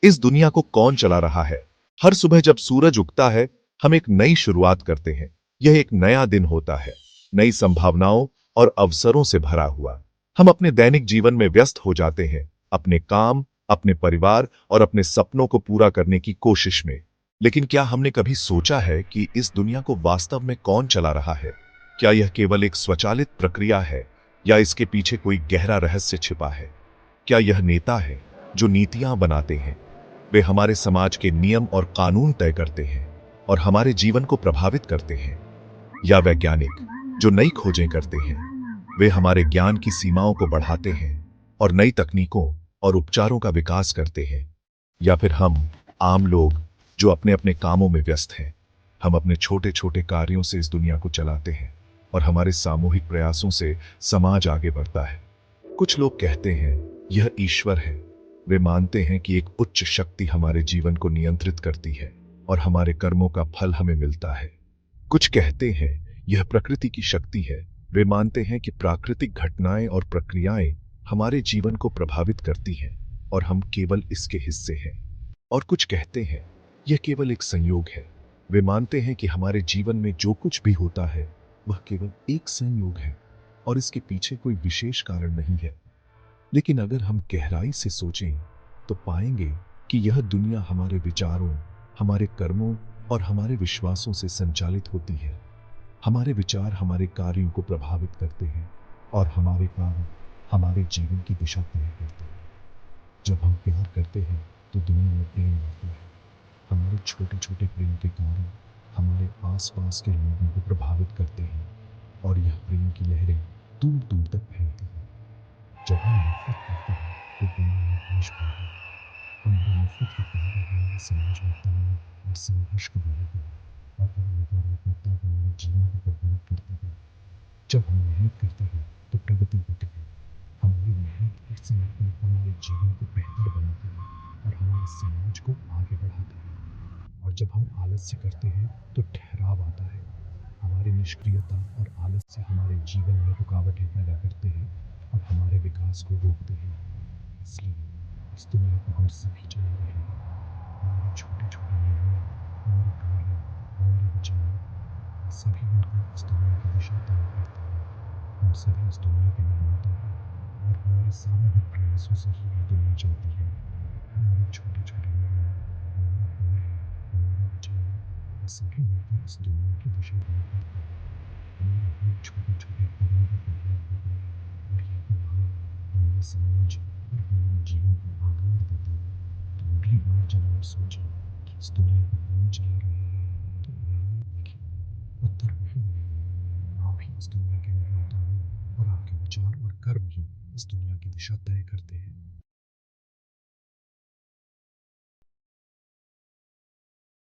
इस दुनिया को कौन चला रहा है? हर सुबह जब सूरज उगता है, हम एक नई शुरुआत करते हैं। यह एक नया दिन होता है, नई संभावनाओं और अवसरों से भरा हुआ। हम अपने दैनिक जीवन में व्यस्त हो जाते हैं, अपने काम, अपने परिवार और अपने सपनों को पूरा करने की कोशिश में। लेकिन क्या हमने कभी सोचा है कि इस दुनिया को वास्तव में कौन चला रहा है? क्या यह केवल एक स्वचालित प्रक्रिया है या इसके पीछे कोई गहरा रहस्य छिपा है? क्या यह नेता है जो नीतियां बनाते हैं? वे हमारे समाज के नियम और कानून तय करते हैं और हमारे जीवन को प्रभावित करते हैं? या वैज्ञानिक जो नई खोजें करते हैं, वे हमारे ज्ञान की सीमाओं को बढ़ाते हैं और नई तकनीकों और उपचारों का विकास करते हैं? या फिर हम आम लोग जो अपने अपने कामों में व्यस्त हैं? हम अपने छोटे छोटे कार्यों से इस दुनिया को चलाते हैं और हमारे सामूहिक प्रयासों से समाज आगे बढ़ता है। कुछ लोग कहते हैं यह ईश्वर है। वे मानते हैं कि एक उच्च शक्ति हमारे जीवन को नियंत्रित करती है और हमारे कर्मों का फल हमें मिलता है। कुछ कहते हैं यह प्रकृति की शक्ति है। वे मानते हैं कि प्राकृतिक घटनाएं और प्रक्रियाएं हमारे जीवन को प्रभावित करती हैं और हम केवल इसके हिस्से हैं। और कुछ कहते हैं यह केवल एक संयोग है। वे मानते हैं कि हमारे जीवन में जो कुछ भी होता है वह केवल एक संयोग है और इसके पीछे कोई विशेष कारण नहीं है। लेकिन अगर हम गहराई से सोचें तो पाएंगे कि यह दुनिया हमारे विचारों, हमारे कर्मों और हमारे विश्वासों से संचालित होती है। हमारे विचार हमारे कार्यों को प्रभावित करते हैं और हमारे कार्य हमारे जीवन की दिशा तय करते हैं। जब हम प्यार करते हैं तो दुनिया में प्रेम आता है। हमारे छोटे छोटे प्रेम के कारण हमारे आसपास के लोगों को प्रभावित करते हैं और यह प्रेम की लहरें दूर दूर तक फैलती हैं। जब हम नफरत करते हैं तो दुनिया में द्वेष बढ़ता है। हमारी नफरत के कारण हमारे समाज में तनाव और संघर्ष का बढ़ता है और हर नकारात्मकता हमारे जीवन को प्रभावित करती है। जब हम मेहनत करते हैं तो प्रगति होती है। हमारी मेहनत और समर्पण हमारे जीवन को बेहतर बनाते हैं और हमारे समाज को आगे बढ़ाते हैं। और जब हम आलस्य करते हैं तो ठहराव आता है। हमारी निष्क्रियता और आलस्य हमारे जीवन में रुकावटें पैदा करते हैं और हमारे विकास को रोकते हैं। इसलिए इस दुनिया को हम सभी चला रहे हैं। हमारे छोटे छोटे निर्णय, हमारे कार्य, हमारे विचार, ये सभी मिलकर इस दुनिया की दिशा तय करते हैं। हम सभी इस दुनिया के निर्माता हैं और हमारे सामूहिक प्रयासों से ही ये दुनिया चलती है। हमारे छोटे छोटे निर्णय, हमारे कार्य, हमारे विचार, ये सभी मिलकर इस दुनिया की दिशा तय करते हैं। हमारे हर छोटे छोटे कदम का प्रभाव होता है और ये प्रभाव हमारे समाज और हमारे जीवन को आकार देता है। तो अगली बार जब आप सोचें कि इस दुनिया को कौन चला रहा है तो याद रखें उत्तर वही है। आप ही इस दुनिया के निर्माता हैं और आपके विचार और कर्म ही इस दुनिया की दिशा तय करते हैं।